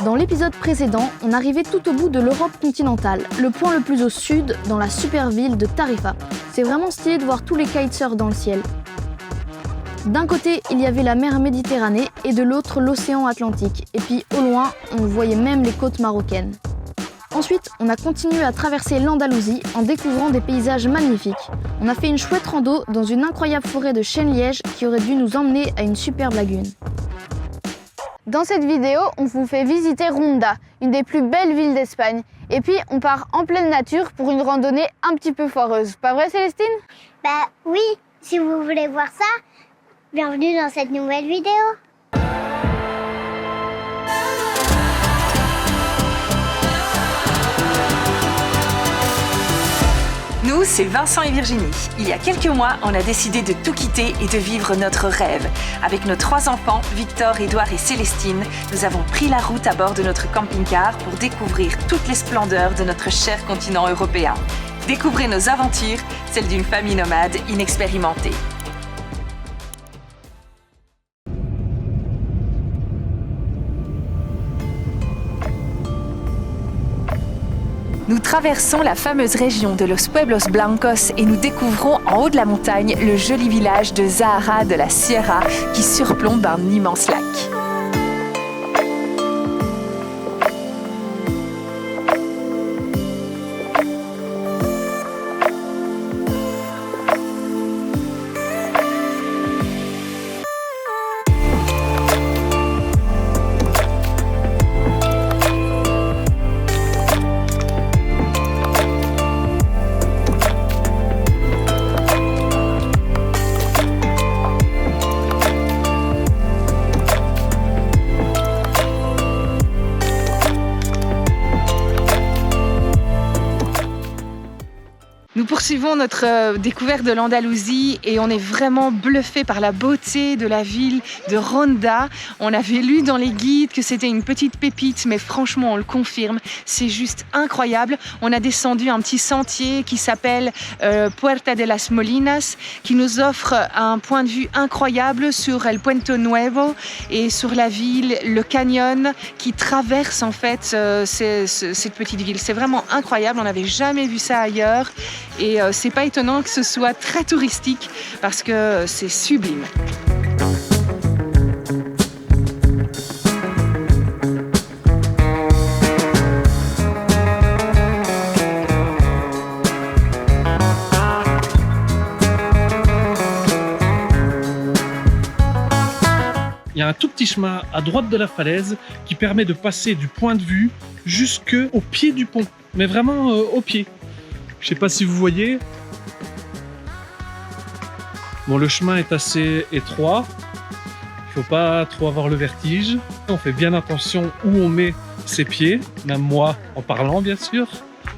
Dans l'épisode précédent, on arrivait tout au bout de l'Europe continentale, le point le plus au sud, dans la super ville de Tarifa. C'est vraiment stylé de voir tous les kitesurfers dans le ciel. D'un côté, il y avait la mer Méditerranée et de l'autre, l'océan Atlantique. Et puis au loin, on voyait même les côtes marocaines. Ensuite, on a continué à traverser l'Andalousie en découvrant des paysages magnifiques. On a fait une chouette rando dans une incroyable forêt de chênes-lièges qui aurait dû nous emmener à une superbe lagune. Dans cette vidéo, on vous fait visiter Ronda, une des plus belles villes d'Espagne. Et puis, on part en pleine nature pour une randonnée un petit peu foireuse. Pas vrai, Célestine ? Bah oui, si vous voulez voir ça, bienvenue dans cette nouvelle vidéo. Nous, c'est Vincent et Virginie. Il y a quelques mois, on a décidé de tout quitter et de vivre notre rêve. Avec nos 3 enfants, Victor, Édouard et Célestine, nous avons pris la route à bord de notre camping-car pour découvrir toutes les splendeurs de notre cher continent européen. Découvrez nos aventures, celles d'une famille nomade inexpérimentée. Nous traversons la fameuse région de Los Pueblos Blancos et nous découvrons en haut de la montagne le joli village de Zahara de la Sierra qui surplombe un immense lac. Nous poursuivons notre découverte de l'Andalousie et on est vraiment bluffé par la beauté de la ville de Ronda. On avait lu dans les guides que c'était une petite pépite, mais franchement on le confirme, c'est juste incroyable. On a descendu un petit sentier qui s'appelle Puerta de las Molinas, qui nous offre un point de vue incroyable sur El Puente Nuevo et sur la ville, le canyon qui traverse en fait cette petite ville. C'est vraiment incroyable, on n'avait jamais vu ça ailleurs. Et c'est pas étonnant que ce soit très touristique parce que c'est sublime. Il y a un tout petit chemin à droite de la falaise qui permet de passer du point de vue jusqu'au pied du pont, mais vraiment au pied. Je sais pas si vous voyez. Bon, le chemin est assez étroit. Il faut pas trop avoir le vertige. On fait bien attention où on met ses pieds, même moi en parlant bien sûr.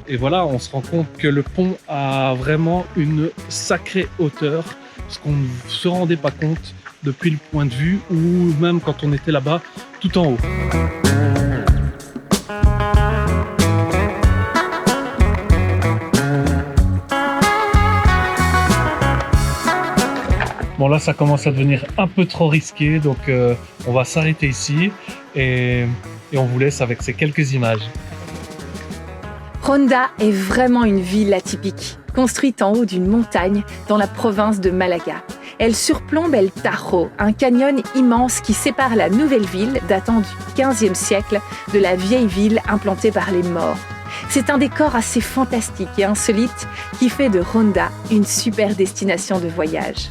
Et voilà, on se rend compte que le pont a vraiment une sacrée hauteur, ce qu'on ne se rendait pas compte depuis le point de vue ou même quand on était là-bas tout en haut. Bon là ça commence à devenir un peu trop risqué, donc on va s'arrêter ici et on vous laisse avec ces quelques images. Ronda est vraiment une ville atypique, construite en haut d'une montagne dans la province de Malaga. Elle surplombe El Tajo, un canyon immense qui sépare la nouvelle ville datant du XVe siècle de la vieille ville implantée par les Maures. C'est un décor assez fantastique et insolite qui fait de Ronda une super destination de voyage.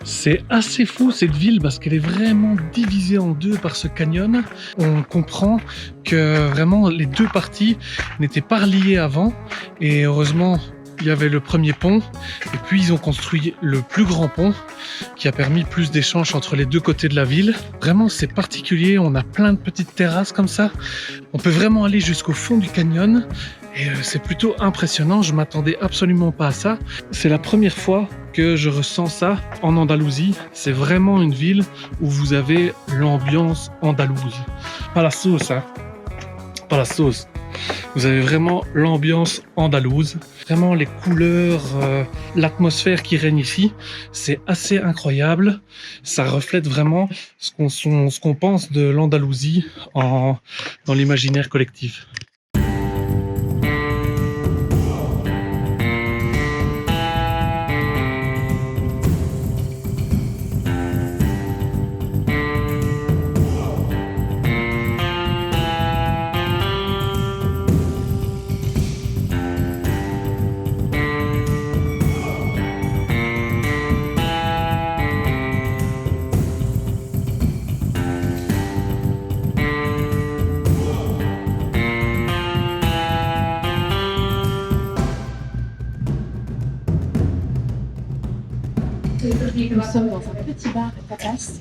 C'est assez fou cette ville parce qu'elle est vraiment divisée en deux par ce canyon. On comprend que vraiment les deux parties n'étaient pas reliées avant et heureusement il y avait le premier pont et puis ils ont construit le plus grand pont qui a permis plus d'échanges entre les deux côtés de la ville. Vraiment c'est particulier, on a plein de petites terrasses comme ça. On peut vraiment aller jusqu'au fond du canyon Et c'est plutôt impressionnant, je m'attendais absolument pas à ça. C'est la première fois que je ressens ça en Andalousie. C'est vraiment une ville où vous avez l'ambiance andalouse. Pas la sauce, hein. Pas la sauce. Vous avez vraiment l'ambiance andalouse. Vraiment les couleurs, l'atmosphère qui règne ici. C'est assez incroyable. Ça reflète vraiment ce qu'on pense de l'Andalousie dans l'imaginaire collectif. Nous sommes dans un petit bar à tapas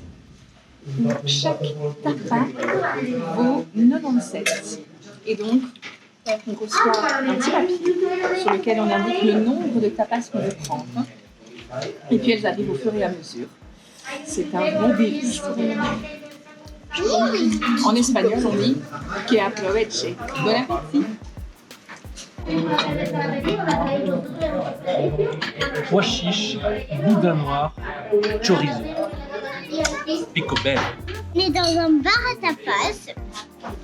où chaque tapa vaut 97. Et donc, on reçoit un petit papier sur lequel on indique le nombre de tapas qu'on veut prendre. Et puis elles arrivent au fur et à mesure. C'est un bon délice. En espagnol, on dit que aproveche. Bon appétit. Pois chiches, boudin noir, chorizo, picobello. On est dans un bar à tapas.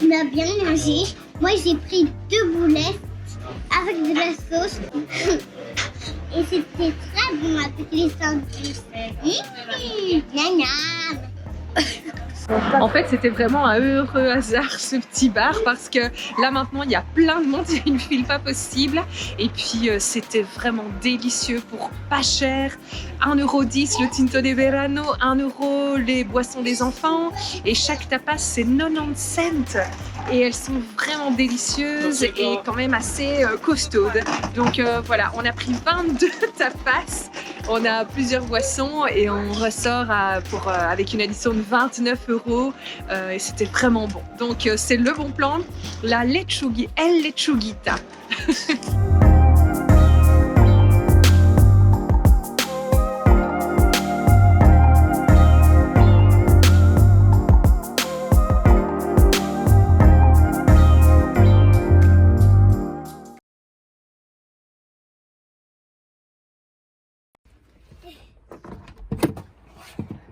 On a bien mangé. Moi, j'ai pris 2 boulettes avec de la sauce. Et c'était très bon avec les sandwichs. Miam, miam. En fait, c'était vraiment un heureux hasard ce petit bar parce que là maintenant il y a plein de monde, il y a une file pas possible et puis c'était vraiment délicieux pour pas cher. 1,10 € le tinto de verano, 1 € les boissons des enfants et chaque tapas c'est 90 cents et elles sont vraiment délicieuses et quand même assez costaudes. Donc voilà, on a pris 22 tapas, on a plusieurs boissons et on ressort avec une addition de 29 € et c'était vraiment bon. Donc c'est le bon plan, la lechugi, el lechuguita.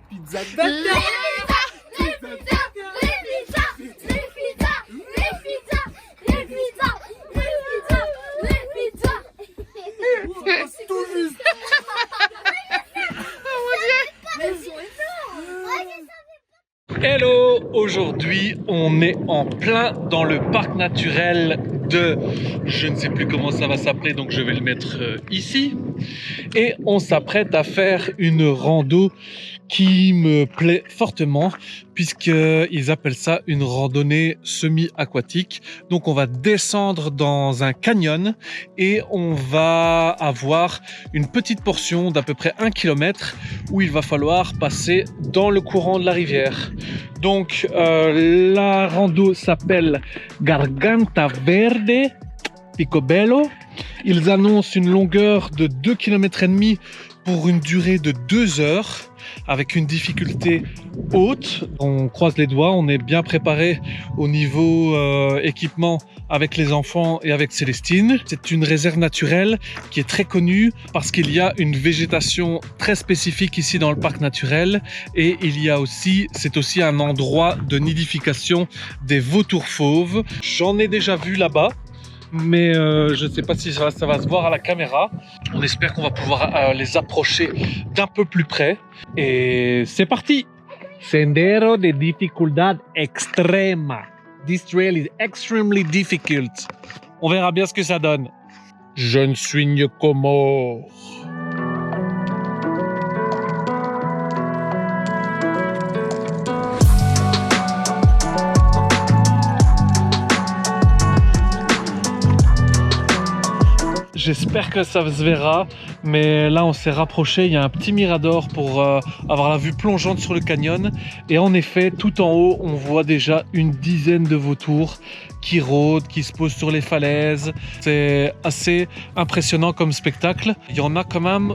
Pizza d'Adam. Hello! Aujourd'hui, on est en plein dans le parc naturel de... Je ne sais plus comment ça va s'appeler, donc je vais le mettre ici. Et on s'apprête à faire une rando qui me plaît fortement puisqu'ils appellent ça une randonnée semi-aquatique. Donc on va descendre dans un canyon et on va avoir une petite portion d'à peu près 1 km où il va falloir passer dans le courant de la rivière. Donc la rando s'appelle Garganta Verde Picobello. Ils annoncent une longueur de 2,5 km pour une durée de 2 heures avec une difficulté haute. On croise les doigts, on est bien préparé au niveau équipement avec les enfants et avec Célestine. C'est une réserve naturelle qui est très connue parce qu'il y a une végétation très spécifique ici dans le parc naturel et il y a aussi, c'est aussi un endroit de nidification des vautours fauves. J'en ai déjà vu là-bas, mais je ne sais pas si ça va se voir à la caméra. On espère qu'on va pouvoir les approcher d'un peu plus près. Et c'est parti! Sendero de dificultad extrema. This trail is extremely difficult. On verra bien ce que ça donne. Je ne suis como. j'espère que ça se verra, mais là on s'est rapproché, il y a un petit mirador pour avoir la vue plongeante sur le canyon, et en effet tout en haut on voit déjà une dizaine de vautours qui rôdent, qui se posent sur les falaises. C'est assez impressionnant comme spectacle. Il y en a quand même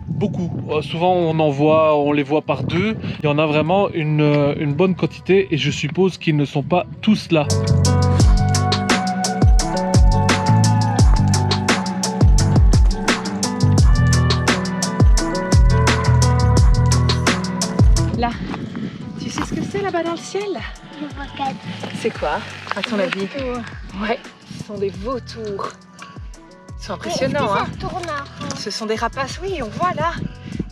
beaucoup. Souvent on les voit par deux. Il y en a vraiment une bonne quantité et je suppose qu'ils ne sont pas tous là. Là, tu sais ce que c'est là-bas dans le ciel? C'est quoi, à ton avis? Ouais, ce sont des vautours. Ils sont impressionnants, hein? Ce sont des rapaces, oui, on voit là.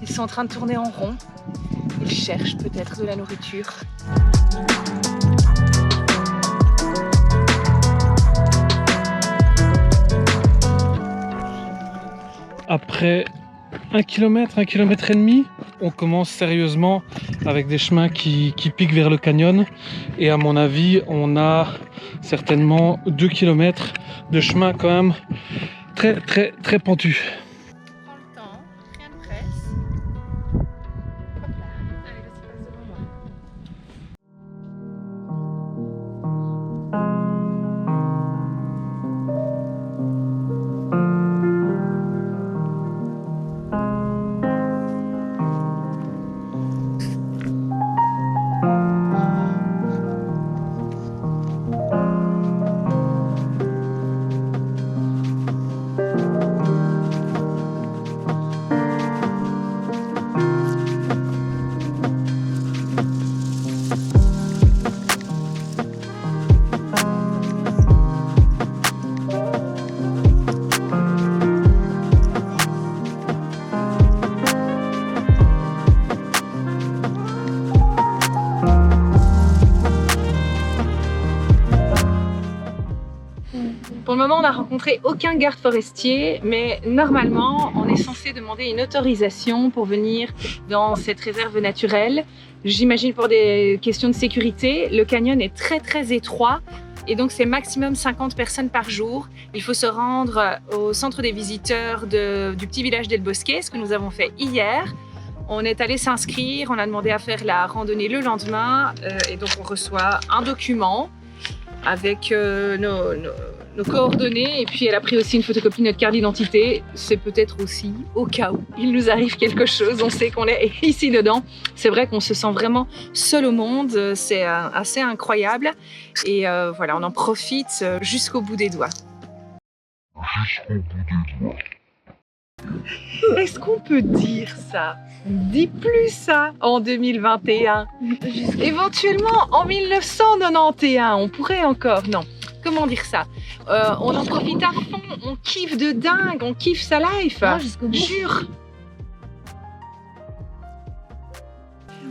Ils sont en train de tourner en rond. Ils cherchent peut-être de la nourriture. Après 1 km, 1 km et demi, on commence sérieusement avec des chemins qui piquent vers le canyon. Et à mon avis, on a certainement 2 km de chemin quand même très pentu. Prends le temps, rien ne presse. Hop là. Allez, vas-y, passe devant moi. Pour le moment, on n'a rencontré aucun garde forestier, mais normalement, on est censé demander une autorisation pour venir dans cette réserve naturelle. J'imagine pour des questions de sécurité. Le canyon est très étroit et donc c'est maximum 50 personnes par jour. Il faut se rendre au centre des visiteurs du petit village d'El Bosque, ce que nous avons fait hier. On est allé s'inscrire, on a demandé à faire la randonnée le lendemain et donc on reçoit un document avec nos coordonnées, et puis elle a pris aussi une photocopie de notre carte d'identité. C'est peut-être aussi au cas où il nous arrive quelque chose, on sait qu'on est ici dedans. C'est vrai qu'on se sent vraiment seul au monde, c'est assez incroyable et voilà, on en profite jusqu'au bout des doigts. Est-ce qu'on peut dire ça? Dis plus ça en 2021. Éventuellement en 1991, on pourrait encore, non. Comment dire ça? On en profite à fond, on kiffe de dingue, on kiffe sa life. Non, jusqu'au bout. Jure.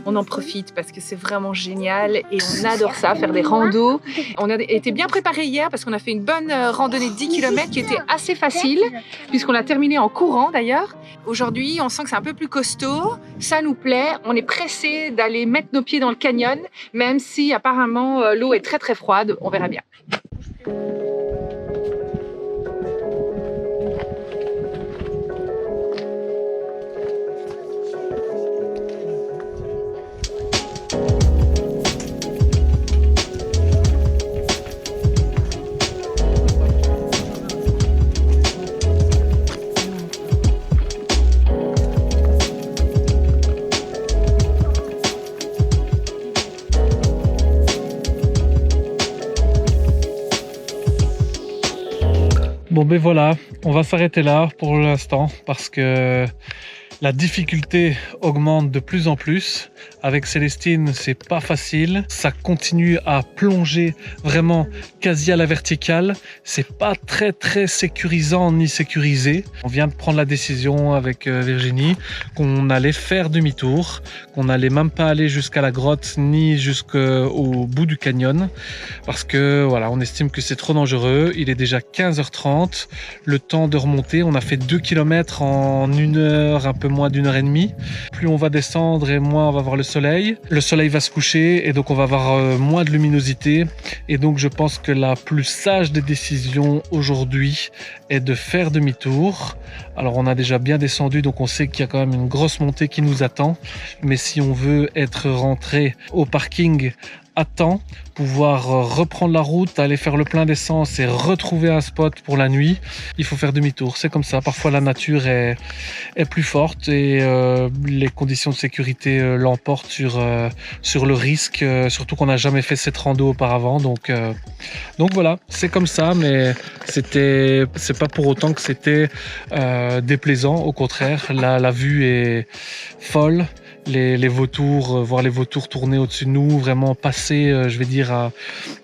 On en profite parce que c'est vraiment génial et on adore ça, faire des randos. On a été bien préparés hier parce qu'on a fait une bonne randonnée de 10 km qui était assez facile puisqu'on l'a terminée en courant d'ailleurs. Aujourd'hui, on sent que c'est un peu plus costaud, ça nous plaît. On est pressé d'aller mettre nos pieds dans le canyon, même si apparemment l'eau est très froide, on verra bien. Bon ben voilà, on va s'arrêter là pour l'instant parce que la difficulté augmente de plus en plus. Avec Célestine, c'est pas facile. Ça continue à plonger vraiment quasi à la verticale. C'est pas très sécurisant ni sécurisé. On vient de prendre la décision avec Virginie qu'on allait faire demi-tour, qu'on n'allait même pas aller jusqu'à la grotte ni jusqu'au bout du canyon parce que voilà, on estime que c'est trop dangereux. Il est déjà 15h30. Le temps de remonter, on a fait 2 km en 1 heure, un peu moins d'1 heure et demie. Plus on va descendre et moins on va voir le soleil. Le soleil va se coucher et donc on va avoir moins de luminosité. Et donc je pense que la plus sage des décisions aujourd'hui est de faire demi-tour. Alors on a déjà bien descendu, donc on sait qu'il y a quand même une grosse montée qui nous attend. Mais si on veut être rentré au parking à temps, pouvoir reprendre la route, aller faire le plein d'essence et retrouver un spot pour la nuit, il faut faire demi-tour. C'est comme ça. Parfois la nature est plus forte et les conditions de sécurité l'emportent sur le risque, surtout qu'on n'a jamais fait cette rando auparavant. Donc voilà, c'est comme ça, mais c'est pas pour autant que c'était déplaisant. Au contraire, la vue est folle. Les vautours, voir les vautours tourner au-dessus de nous, vraiment passer, je vais dire, à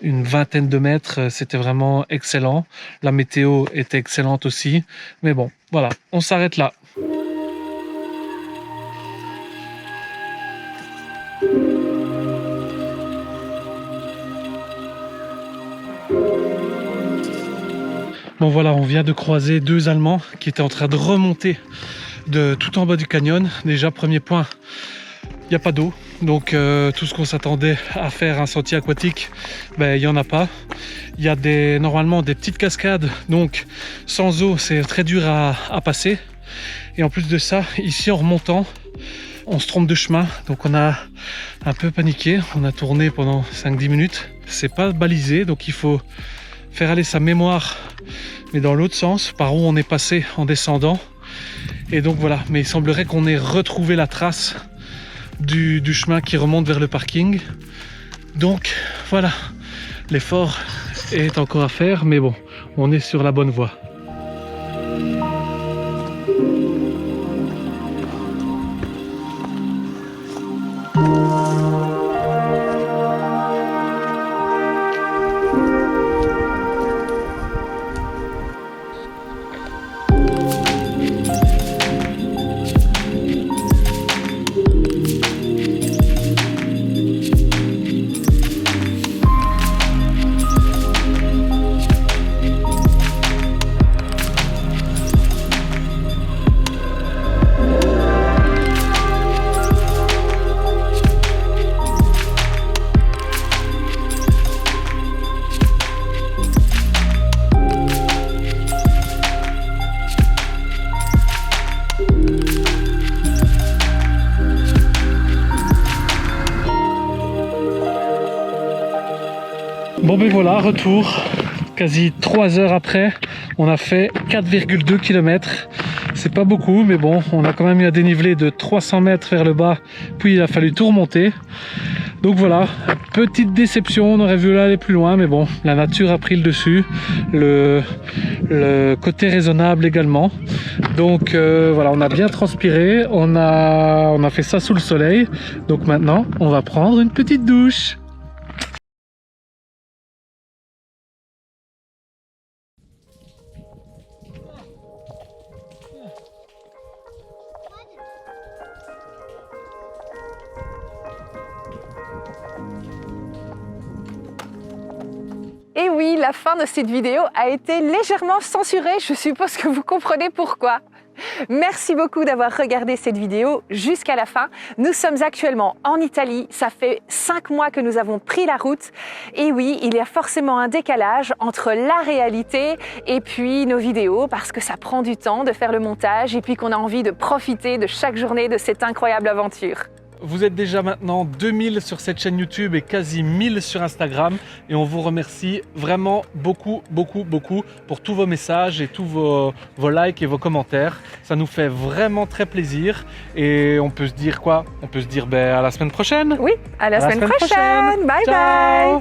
une vingtaine de mètres, c'était vraiment excellent. La météo était excellente aussi. Mais bon, voilà, on s'arrête là. Bon voilà, on vient de croiser deux Allemands qui étaient en train de remonter de tout en bas du canyon. Déjà, premier point, il n'y a pas d'eau. Donc tout ce qu'on s'attendait à faire un sentier aquatique, ben, il n'y en a pas. Il y a normalement des petites cascades, donc sans eau c'est très dur à passer. Et en plus de ça, ici en remontant, on se trompe de chemin. Donc on a un peu paniqué, on a tourné pendant 5-10 minutes. C'est pas balisé, donc il faut faire aller sa mémoire, mais dans l'autre sens, par où on est passé en descendant. Et donc voilà, mais il semblerait qu'on ait retrouvé la trace du chemin qui remonte vers le parking. Donc voilà, l'effort est encore à faire, mais bon, on est sur la bonne voie. Bon ben voilà, retour, quasi 3 heures après, on a fait 4,2 km. C'est pas beaucoup, mais bon, on a quand même eu un dénivelé de 300 mètres vers le bas, puis il a fallu tout remonter. Donc voilà, petite déception, on aurait voulu aller plus loin, mais bon, la nature a pris le dessus, le côté raisonnable également. Donc voilà, on a bien transpiré, on a fait ça sous le soleil. Donc maintenant, on va prendre une petite douche. Et oui, la fin de cette vidéo a été légèrement censurée, je suppose que vous comprenez pourquoi. Merci beaucoup d'avoir regardé cette vidéo jusqu'à la fin. Nous sommes actuellement en Italie, ça fait 5 mois que nous avons pris la route. Et oui, il y a forcément un décalage entre la réalité et puis nos vidéos parce que ça prend du temps de faire le montage et puis qu'on a envie de profiter de chaque journée de cette incroyable aventure. Vous êtes déjà maintenant 2000 sur cette chaîne YouTube et quasi 1000 sur Instagram et on vous remercie vraiment beaucoup pour tous vos messages et tous vos likes et vos commentaires. Ça nous fait vraiment très plaisir et on peut se dire quoi? On peut se dire à la semaine prochaine. Oui, à la semaine prochaine. Bye bye.